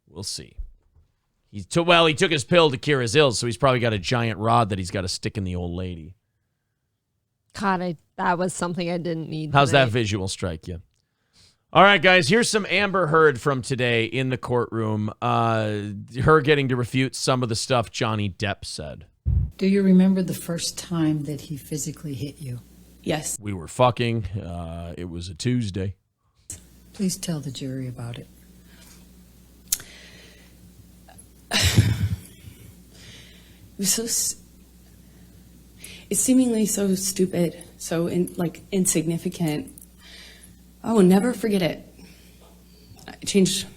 We'll see. He took his pill to cure his ills, so he's probably got a giant rod that he's got to stick in the old lady. God, that was something I didn't need. How's tonight. that visual strike you? All right, guys, here's some Amber Heard from today in the courtroom. Her getting to refute some of the stuff Johnny Depp said. Do you remember the first time that he physically hit you? Yes. We were fucking. It was a Tuesday. Please tell the jury about it. It's seemingly so stupid, so insignificant. I will never forget it. It changed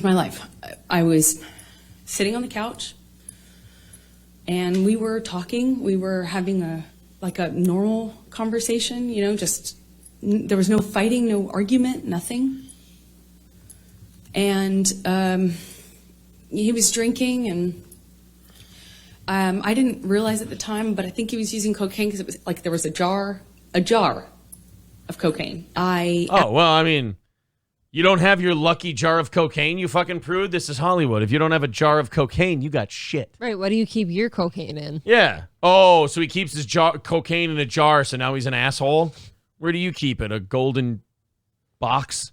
my life. I was sitting on the couch, and we were talking. We were having a normal conversation. There was no fighting, no argument, nothing. And he was drinking, and I didn't realize at the time, but I think he was using cocaine because it was like there was a jar of cocaine. You don't have your lucky jar of cocaine, you fucking prude? This is Hollywood. If you don't have a jar of cocaine, you got shit. Right, what do you keep your cocaine in? Yeah. Oh, so he keeps his cocaine in a jar, so now he's an asshole? Where do you keep it? A golden box?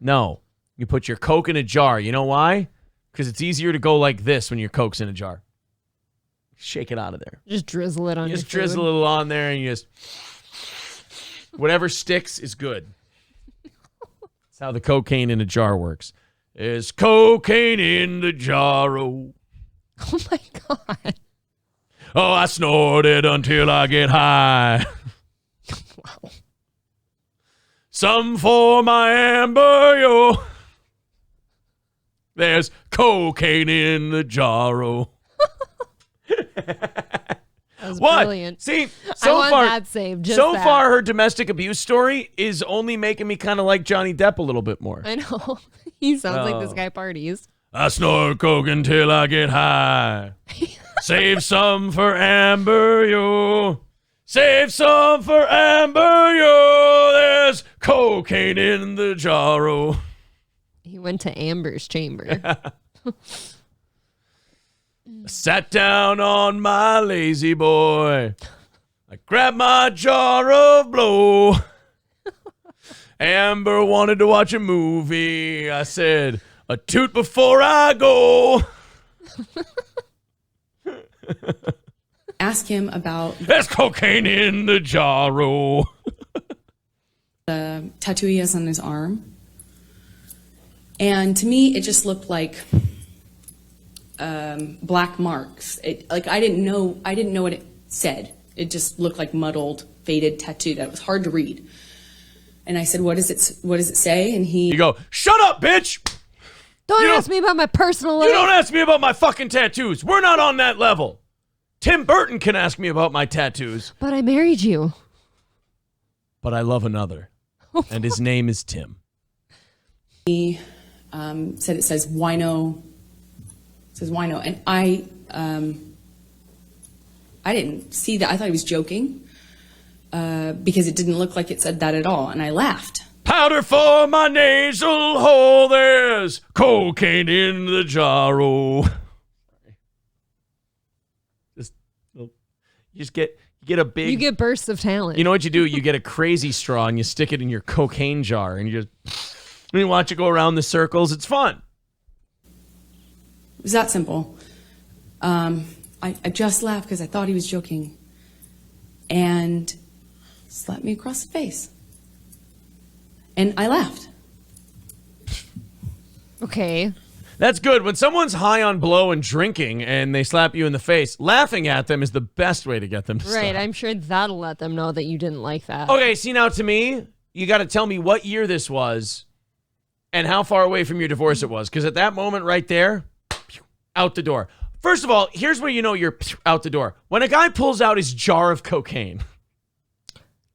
No. You put your coke in a jar. You know why? Because it's easier to go like this when your coke's in a jar. Shake it out of there. Just drizzle it on your food. Just drizzle a little on there, and you just... Whatever sticks is good. That's how the cocaine in a jar works. There's cocaine in the jar. Oh my God. Oh, I snort it until I get high. Wow. Some for my Amber, yo. There's cocaine in the jar. Oh. That was What? brilliant. See, I want that saved. Just so that. far, her domestic abuse story is only making me kind of like Johnny Depp a little bit more. I know. He sounds like this guy parties. I snort coke until I get high. Save some for Amber, yo. Save some for Amber, yo. There's cocaine in the jar. Oh. He went to Amber's chamber. I sat down on my lazy boy. I grabbed my jar of blow. Amber wanted to watch a movie. I said, a toot before I go. Ask him about There's cocaine in the jar. the tattoo he has on his arm. And to me, it just looked like black marks. I didn't know what it said. It just looked like muddled, faded tattoo that was hard to read. And I said, "What does it say?" And You go, shut up, bitch! Don't ask me about my personal life. You don't ask me about my fucking tattoos. We're not on that level. Tim Burton can ask me about my tattoos. But I married you. But I love another. And his name is Tim. He said it says wino. It says wino. And I didn't see that. I thought he was joking because it didn't look like it said that at all. And I laughed. Powder for my nasal hole. There's cocaine in the jar. Oh. You get a big... You get bursts of talent. You know what you do? You get a crazy straw and you stick it in your cocaine jar and you watch it go around the circles. It's fun. It was that simple. I just laughed because I thought he was joking. And slapped me across the face. And I laughed. Okay. That's good. When someone's high on blow and drinking and they slap you in the face, laughing at them is the best way to get them to stop. Right, I'm sure that'll let them know that you didn't like that. Okay, see, now to me, you got to tell me what year this was and how far away from your divorce it was. Because at that moment right there, out the door. First of all, here's where you know you're out the door. When a guy pulls out his jar of cocaine.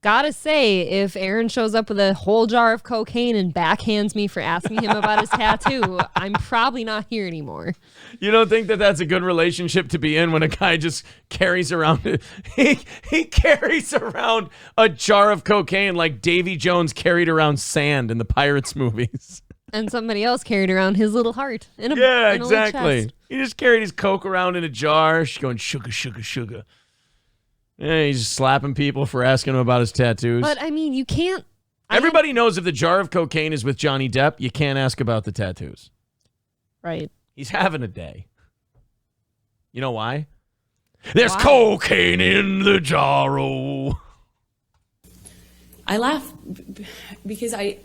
Gotta say, if Aaron shows up with a whole jar of cocaine and backhands me for asking him about his tattoo, I'm probably not here anymore. You don't think that that's a good relationship to be in when a guy just carries around he carries around a jar of cocaine like Davy Jones carried around sand in the Pirates movies. And somebody else carried around his little heart in a Yeah, in a little exactly. chest. He just carried his Coke around in a jar. She's going, sugar, sugar, sugar. Yeah, he's just slapping people for asking him about his tattoos. But I mean, you can't. Everybody knows if the jar of cocaine is with Johnny Depp, you can't ask about the tattoos. Right. He's having a day. You know why? There's Why? cocaine in the jar. I laugh because I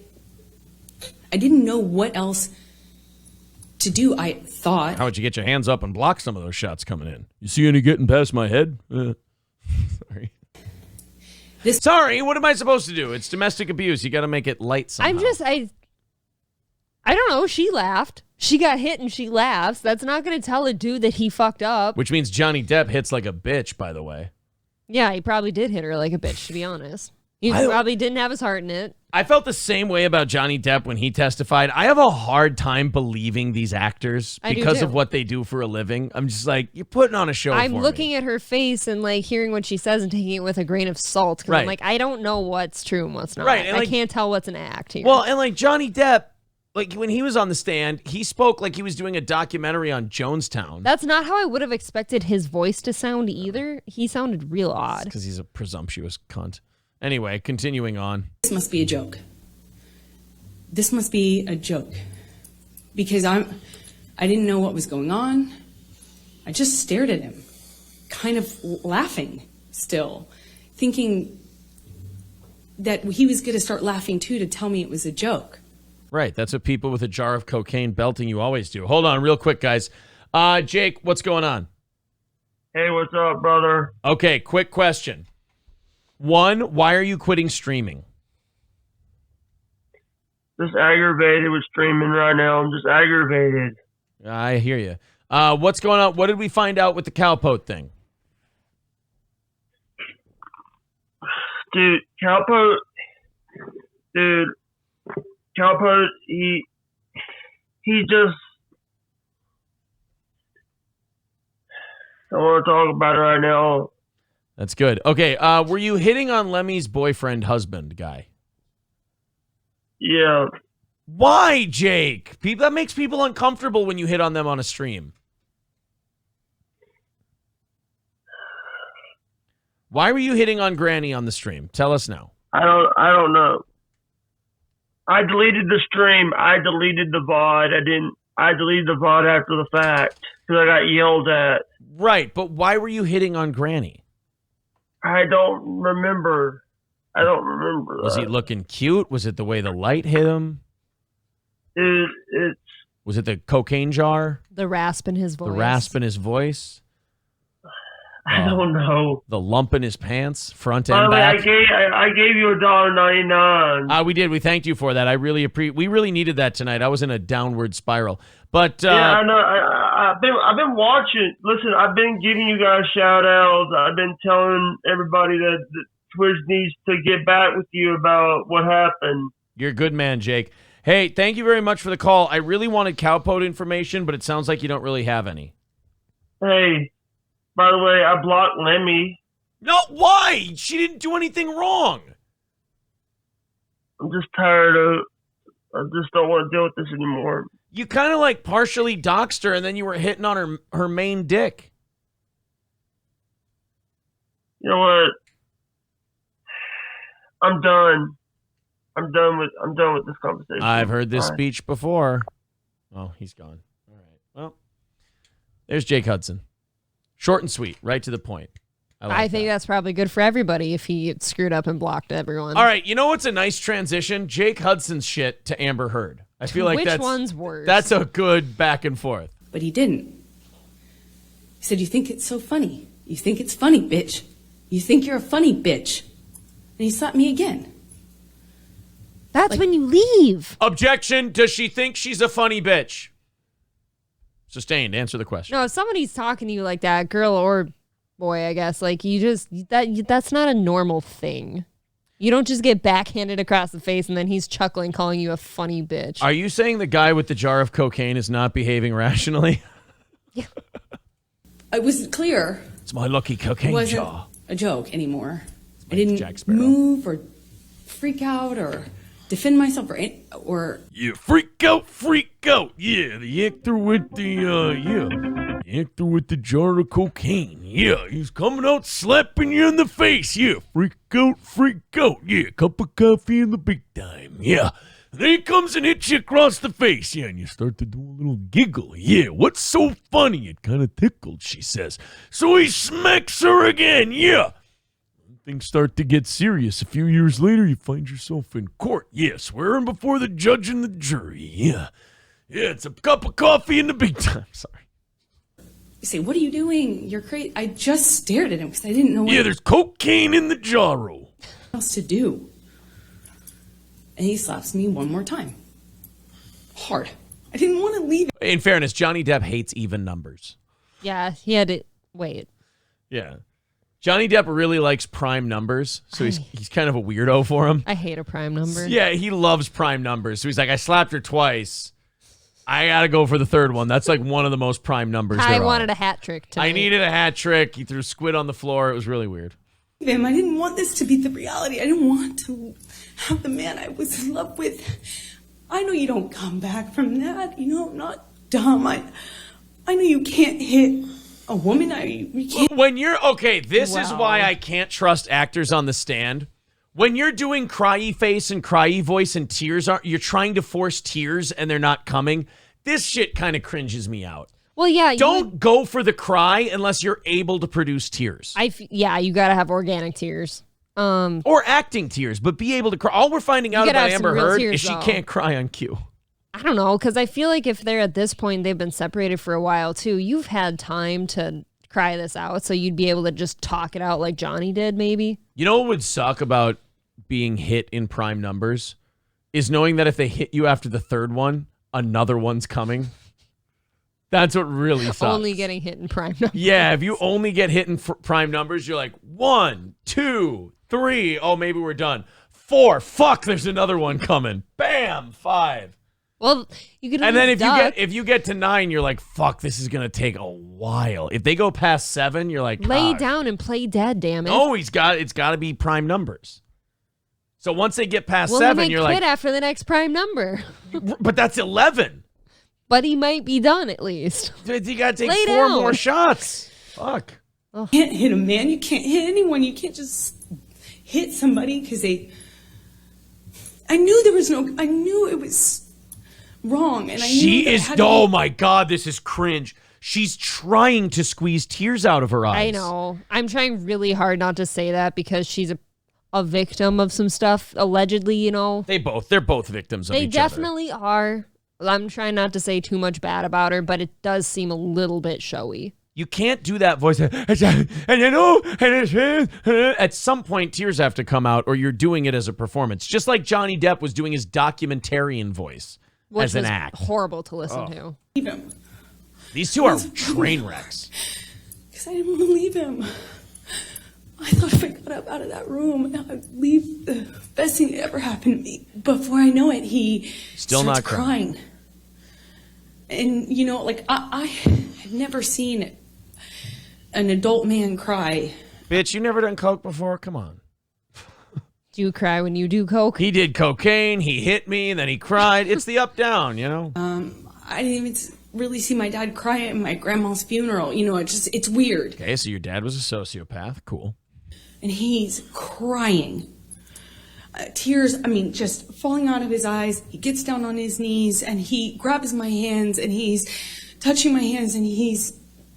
didn't know what else to do. I thought, How would you get your hands up and block some of those shots coming in? You see any getting past my head? Sorry. Sorry, what am I supposed to do? It's domestic abuse. You got to make it light somehow. I don't know. She laughed. She got hit and she laughs. That's not going to tell a dude that he fucked up. Which means Johnny Depp hits like a bitch, by the way. Yeah, he probably did hit her like a bitch, to be honest. He probably didn't have his heart in it. I felt the same way about Johnny Depp when he testified. I have a hard time believing these actors I do because too. of what they do for a living. I'm just like, you're putting on a show I'm for looking me. at her face and like hearing what she says and taking it with a grain of salt. 'Cause Right. I'm like, I don't know what's true and what's not. Right, and I like- can't tell what's an act here. Well, and like Johnny Depp, like when he was on the stand, he spoke like he was doing a documentary on Jonestown. that's not how I would have expected his voice to sound either. He sounded real odd. Because he's a presumptuous cunt. Anyway, continuing on. this must be a joke. This must be a joke. Because I didn't know what was going on. I just stared at him, kind of laughing still, thinking that he was going to start laughing too to tell me it was a joke. Right, that's what people with a jar of cocaine belting you always do. Hold on real quick, guys. Jake, what's going on? Hey, what's up, brother? Okay, quick question. One, why are you quitting streaming? Just aggravated with streaming right now. I'm just aggravated. I hear you. What's going on? What did we find out with the cowpote thing? Dude, Cowpote, he just, I don't want to talk about it right now. That's good. Okay, were you hitting on Lemmy's boyfriend, husband guy? Yeah, Why, Jake? That makes people uncomfortable when you hit on them on a stream. Why were you hitting on Granny on the stream? Tell us now. I don't know. I deleted the stream. I deleted the VOD. I deleted the VOD after the fact because I got yelled at. Right, but why were you hitting on Granny? I don't remember. Was he looking cute? Was it the way the light hit him? It's Was it the cocaine jar? The rasp in his voice. The rasp in his voice? I don't know. The lump in his pants, front By and the way, back? I gave you $1.99. We did. We thanked you for that. I really we really needed that tonight. I was in a downward spiral. But Yeah, I know. I've been watching. Listen, I've been giving you guys shout outs. I've been telling everybody that Twitch needs to get back with you about what happened. you're a good man, Jake. Hey, thank you very much for the call. I really wanted cowpote information, but it sounds like you don't really have any. Hey, by the way, I blocked Lemmy. No, why? She didn't do anything wrong. I'm just tired of. I just don't want to deal with this anymore. You kind of like partially doxed her, and then you were hitting on her main dick. You know what? I'm done. I'm done with this conversation. I've heard this Bye. speech before. Oh, he's gone. All right. Well, there's Jake Hudson. Short and sweet, right to the point. I think that's probably good for everybody if he screwed up and blocked everyone. All right, you know what's a nice transition? Jake Hudson's shit to Amber Heard. I feel like Which one's worse? That's a good back and forth. But he didn't. He said, "You think it's so funny? You think it's funny, bitch? You think you're a funny bitch?" And he slapped me again. That's when you leave. Objection. Does she think she's a funny bitch? Sustained. Answer the question. No, if somebody's talking to you like that, girl or boy, I guess, like that's not a normal thing. You don't just get backhanded across the face and then he's chuckling, calling you a funny bitch. Are you saying the guy with the jar of cocaine is not behaving rationally? It was clear It's my lucky cocaine it wasn't jar. a joke anymore. I my didn't Jack Sparrow. move or freak out or defend myself or Yeah, freak out. Yeah, the actor with the actor with the jar of cocaine. Yeah, he's coming out slapping you in the face. Yeah, freak out. Yeah, cup of coffee in the big time. Yeah. Then he comes and hits you across the face. Yeah, and you start to do a little giggle. Yeah, what's so funny? It kind of tickled, she says. So he smacks her again. Yeah. Things start to get serious. A few years later, you find yourself in court. Yeah, swearing before the judge and the jury. Yeah. Yeah, it's a cup of coffee in the big time. Sorry. you say, "What are you doing? You're crazy." I just stared at him because I didn't know Yeah, there's cocaine in the jar roll. else to do. And he slaps me one more time. Hard. I didn't want to leave. In fairness, Johnny Depp hates even numbers. Yeah, he had to wait. Yeah. Johnny Depp really likes prime numbers, so he's kind of a weirdo for him. I hate a prime number. Yeah, he loves prime numbers. So he's like, I slapped her twice. I got to go for the third one. That's like one of the most prime numbers I there wanted are. a hat trick tonight. I needed a hat trick. He threw squid on the floor. It was really weird. Him. I didn't want this to be the reality. I didn't want to have the man I was in love with. I know you don't come back from that. You know, I'm not dumb. I know you can't hit a woman. You can't. When you're okay, this is Wow. why I can't trust actors on the stand. When you're doing cryy face and cryy voice and tears are you're trying to force tears and they're not coming. This shit kind of cringes me out. Well, yeah. Don't go for the cry unless you're able to produce tears. You got to have organic tears. Or acting tears, but be able to cry. All we're finding out gotta about have some Amber real Heard tears, is she though. can't cry on cue. I don't know, because I feel like if they're at this point, they've been separated for a while too. You've had time to cry this out, so you'd be able to just talk it out like Johnny did, maybe. You know what would suck about being hit in prime numbers is knowing that if they hit you after the third one, another one's coming. That's what really sucks. Only getting hit in prime numbers. Yeah, if you only get hit in prime numbers, you're like 1, 2, 3. Oh, maybe we're done. 4. Fuck, there's another one coming. Bam, 5. Well, you could. And then duck. if you get to 9, you're like, fuck, this is gonna take a while. If they go past 7, you're like, lay "Ah, down and play dead. Damn it. no, it's got to be prime numbers. So once they get past Well, 7, he you're might quit like, after the next prime number, but that's 11. but he might be done at least. You gotta take Lay 4 down. more shots. Fuck. You can't hit a man. You can't hit anyone. You can't just hit somebody because they. I knew there was no. I knew it was wrong, and I knew She that it is. had to be- Oh my god, this is cringe. She's trying to squeeze tears out of her eyes. I know. I'm trying really hard not to say that because she's a victim of some stuff, allegedly, you know. They're both victims of They each other. definitely are. I'm trying not to say too much bad about her, but it does seem a little bit showy. You can't do that voice. And you know, at some point, tears have to come out, or you're doing it as a performance. Just like Johnny Depp was doing his documentarian voice Which as an was act. horrible to listen to. leave him These two are train wrecks. because I didn't want to leave him. I thought if I got up out of that room, I'd leave the best thing that ever happened to me. Before I know it, he Still starts not crying. And you know, like I had never seen an adult man cry. Bitch, you never done coke before? Come on. Do you cry when you do coke? He did cocaine, he hit me, and then he cried. It's the up-down, you know? I didn't even really see my dad cry at my grandma's funeral. You know, it's weird. Okay, so your dad was a sociopath. Cool. And he's crying. Tears, I mean, just falling out of his eyes. He gets down on his knees and he grabs my hands and he's touching my hands and he's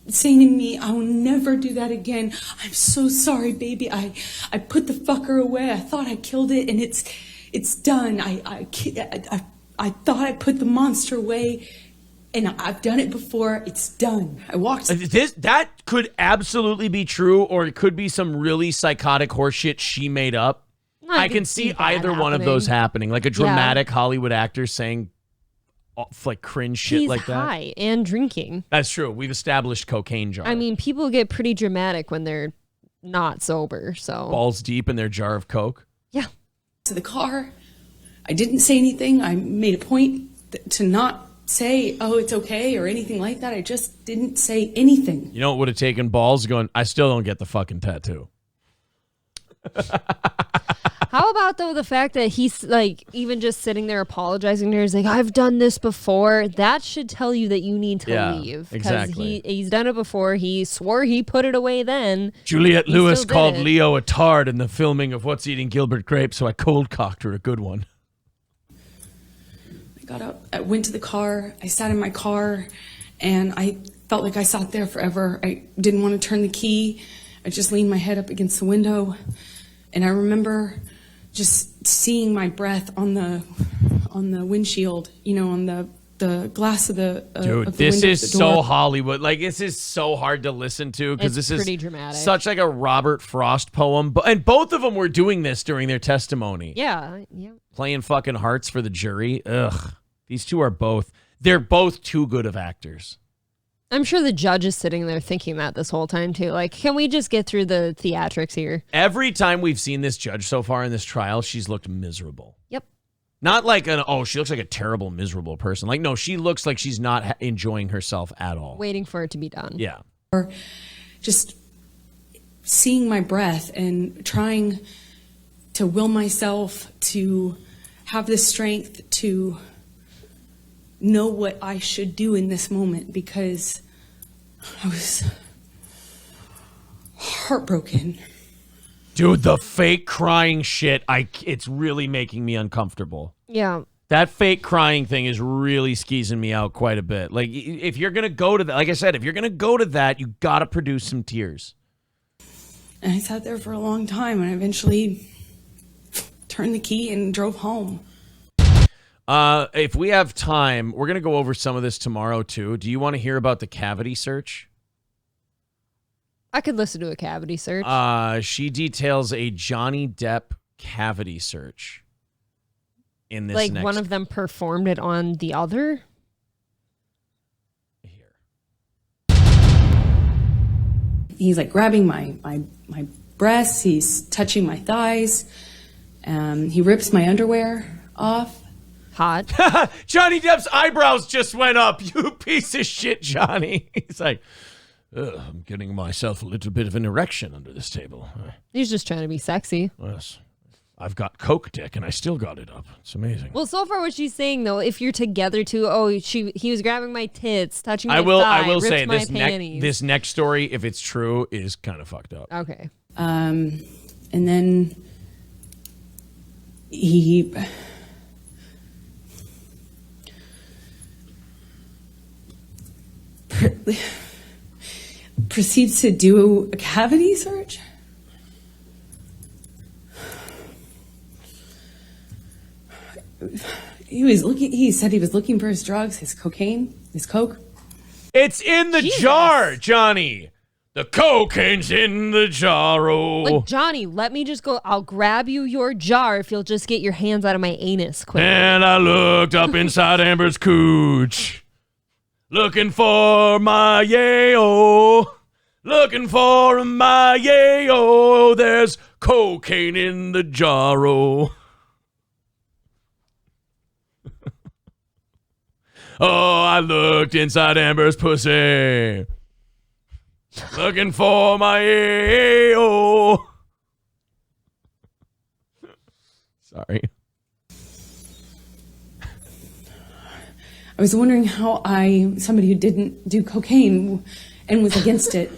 saying to me, "I will never do that again. I'm so sorry, baby. I put the fucker away. I thought I killed it and it's done. I thought I put the monster away and I've done it before. It's done." I walked. That could absolutely be true, or it could be some really psychotic horseshit she made up. I can see that either one of those happening, like a dramatic Hollywood actor saying like cringe shit He's like that. high and drinking. That's true. We've established cocaine jar. I mean, people get pretty dramatic when they're not sober, so. Balls deep in their jar of coke. Yeah. To the car. I didn't say anything. I made a point to not say, "Oh, it's okay," or anything like that. I just didn't say anything. You know what would have taken balls going, I still don't get the fucking tattoo. How about though the fact that he's like even just sitting there apologizing to her, he's like, I've done this before. That should tell you that you need to leave. Exactly. He's done it before. He swore he put it away then. Juliette Lewis still called did it. Leo a tard in the filming of What's Eating Gilbert Grape, so I cold cocked her a good one. I got up, I went to the car, I sat in my car, and I felt like I sat there forever. I didn't want to turn the key. I just leaned my head up against the window, and I remember just seeing my breath on the windshield, on the glass of the Dude, of the this window of is the door. so Hollywood. Like, this is so hard to listen to because It's this is pretty dramatic. such like a Robert Frost poem. And both of them were doing this during their testimony. Yeah. Playing fucking hearts for the jury. Ugh. These two are they're both too good of actors. I'm sure the judge is sitting there thinking that this whole time too. Like, can we just get through the theatrics here? Every time we've seen this judge so far in this trial, she's looked miserable. Yep. Not like she looks like a terrible, miserable person. Like, no, she looks like she's not enjoying herself at all. Waiting for it to be done. Yeah. Or just seeing my breath and trying to will myself to have the strength to know what I should do in this moment, because I was heartbroken. Dude, the fake crying shit, it's really making me uncomfortable. Yeah. That fake crying thing is really skeezing me out quite a bit. Like, if you're going to go to that, like I said, if you're going to go to that, you got to produce some tears. And I sat there for a long time, and I eventually turned the key and drove home. If we have time, we're going to go over some of this tomorrow, too. Do you want to hear about the cavity search? I could listen to a cavity search. She details a Johnny Depp cavity search in this like next... one of them performed it on the other? Here. He's like grabbing my breasts. He's touching my thighs. He rips my underwear off. Hot. Johnny Depp's eyebrows just went up. You piece of shit, Johnny. He's like, I'm getting myself a little bit of an erection under this table. He's just trying to be sexy. Yes. I've got Coke dick and I still got it up. It's amazing. Well, so far what she's saying though, if you're together too, he was grabbing my tits, touching my I will thigh, say ripped my this panties. this next story, if it's true, is kind of fucked up. Okay. And then he proceeds to do a cavity search. He said he was looking for his drugs, his cocaine, his coke. It's in the jar, Johnny. The cocaine's in the jar. Like, Johnny, let me just go. I'll grab you your jar if you'll just get your hands out of my anus quick. And I looked up inside Amber's cooch. Looking for my yayo. Looking for my yayo. There's cocaine in the jar. Oh, I looked inside Amber's pussy. Looking for my yayo. Sorry. I was wondering how somebody who didn't do cocaine and was against it,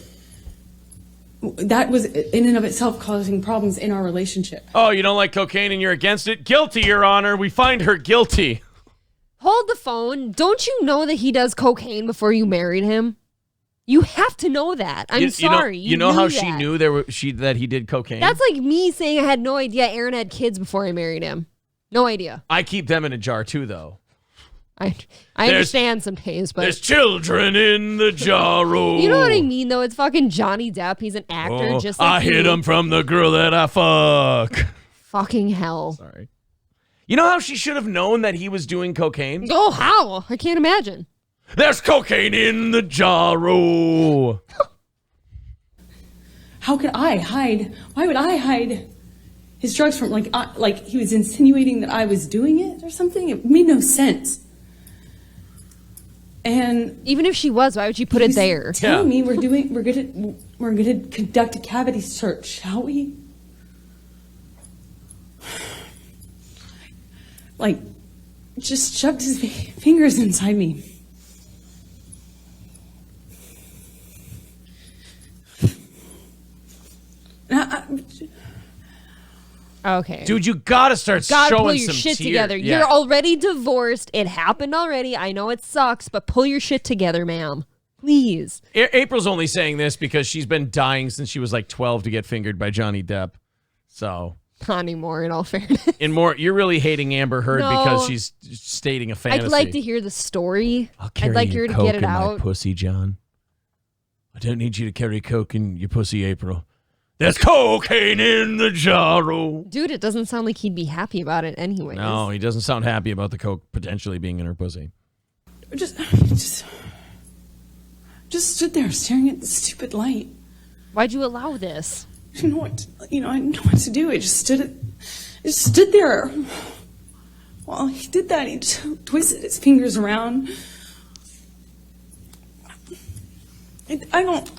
that was in and of itself causing problems in our relationship. Oh, you don't like cocaine and you're against it? Guilty, Your Honor. We find her guilty. Hold the phone. Don't you know that he does cocaine before you married him? You have to know that. I'm sorry. You know knew how that. she knew that he did cocaine? That's like me saying I had no idea Aaron had kids before I married him. No idea. I keep them in a jar too, though. I understand some days, but There's children in the jar. you know what I mean, though? It's fucking Johnny Depp. He's an actor, just like I hid you. him from the girl that I fuck. Fucking hell. Sorry. You know how she should have known that he was doing cocaine? Oh, how? I can't imagine. There's cocaine in the jar. How could I hide? Why would I hide his drugs from, like he was insinuating that I was doing it or something? It made no sense. And Even if she was, why would you put it there? telling me we're gonna conduct a cavity search, shall we? like, just shoved his fingers inside me. Okay. Dude, you gotta start Gotta showing pull your some shit tears. together. Yeah. You're already divorced. It happened already. I know it sucks, but pull your shit together, ma'am. Please. April's only saying this because she's been dying since she was like 12 to get fingered by Johnny Depp. So Not anymore, in all fairness. you're really hating Amber Heard No. because she's stating a fantasy. I'd like to hear the story. I'll carry I'd like your her to coke get it in my out. pussy, John. I don't need you to carry coke in your pussy, April. There's cocaine in the jarro. Dude, it doesn't sound like he'd be happy about it anyways. No, he doesn't sound happy about the coke potentially being in her pussy. Just stood there staring at the stupid light. Why'd you allow this? I didn't know what to do. I just stood there. While he did that, he twisted his fingers around. I don't.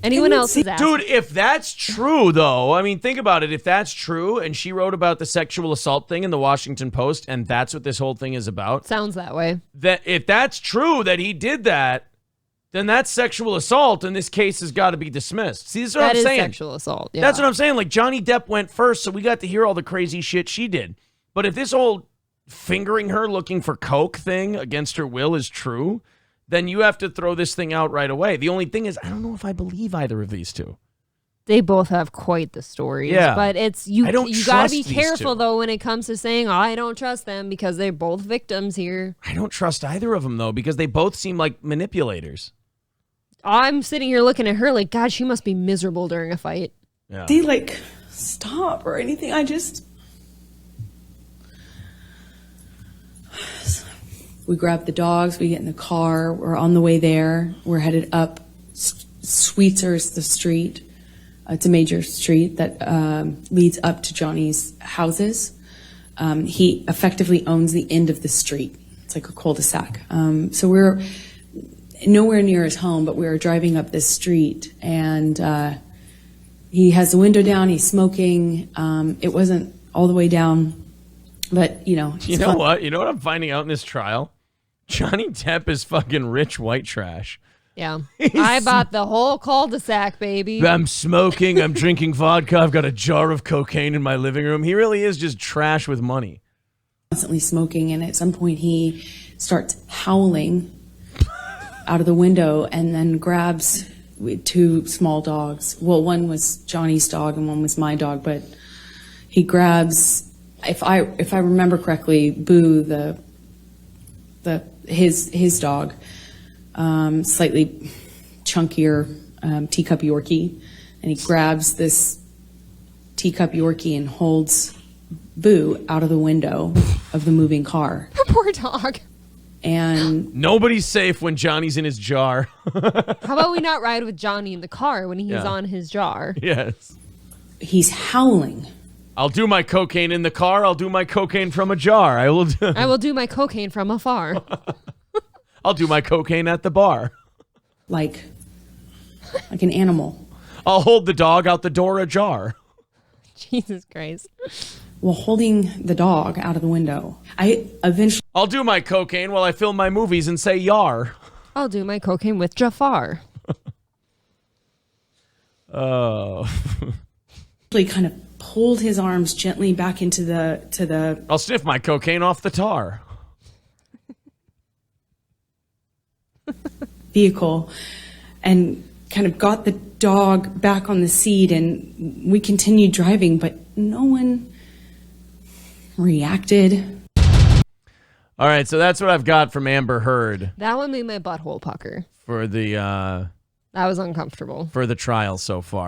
Anyone else is asking? Dude, if that's true, though, I mean, think about it. If that's true, and she wrote about the sexual assault thing in the Washington Post, and that's what this whole thing is about, Sounds that way. that if that's true that he did that, then that's sexual assault, and this case has got to be dismissed. See, this is what That I'm is saying. sexual assault. Yeah. That's what I'm saying. Like, Johnny Depp went first, so we got to hear all the crazy shit she did. But if this whole fingering her looking for coke thing against her will is true, then you have to throw this thing out right away. The only thing is, I don't know if I believe either of these two. They both have quite the stories. Yeah. But it's you I don't you gotta trust be these careful two. though when it comes to saying, oh, I don't trust them because they're both victims here. I don't trust either of them, though, because they both seem like manipulators. I'm sitting here looking at her like, God, she must be miserable during a fight. Yeah. They like stop or anything. We grab the dogs, we get in the car, we're on the way there, we're headed up Sweetser is the street. It's a major street that leads up to Johnny's houses. He effectively owns the end of the street. It's like a cul-de-sac. So we're nowhere near his home, but we were driving up this street, and he has the window down, he's smoking. It wasn't all the way down, but, you know. You know what? You know what I'm finding out in this trial? Johnny Depp is fucking rich white trash. Yeah. I bought the whole cul-de-sac, baby. I'm smoking, I'm drinking vodka, I've got a jar of cocaine in my living room. He really is just trash with money. Constantly smoking, and at some point he starts howling out of the window and then grabs two small dogs. Well, one was Johnny's dog and one was my dog, but he grabs, if I remember correctly, Boo, his dog, slightly chunkier teacup Yorkie, and he grabs this teacup Yorkie and holds Boo out of the window of the moving car. Poor dog. And Nobody's safe when Johnny's in his jar. How about we not ride with Johnny in the car when he's Yeah. on his jar? Yes. he's howling. I'll do my cocaine in the car. I'll do my cocaine from a jar. I will do my cocaine from afar. I'll do my cocaine at the bar. like an animal. I'll hold the dog out the door ajar. Jesus Christ. While holding the dog out of the window. I eventually I'll do my cocaine while I film my movies and say yar. I'll do my cocaine with Jafar. Oh. kind of pulled his arms gently back into the I'll sniff my cocaine off the tar. vehicle and kind of got the dog back on the seat, and we continued driving, but no one reacted. All right, so that's what I've got from Amber Heard That one made my butthole pucker. for the That was uncomfortable. trial so far.